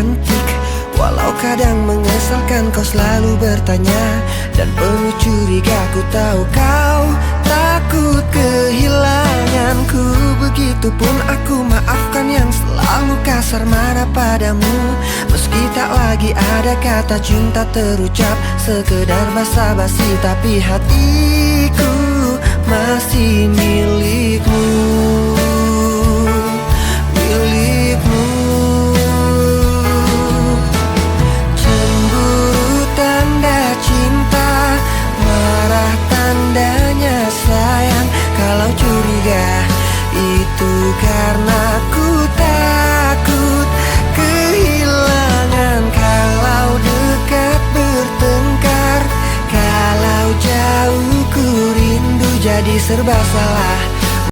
cantik, walau kadang mengesalkan kau selalu bertanya. Dan penuh curiga ku tahu kau takut kehilanganku. Begitupun aku maafkan yang selalu kasar marah padamu. Meski tak lagi ada kata cinta terucap, sekedar basa-basi, tapi hatiku masih milikmu. Milikmu. Cemburu tanda cinta, marah tandanya sayang. Kalau curiga itu karena ku takut kehilangan. Kalau dekat bertengkar, kalau jauh ku rindu, jadi serba salah.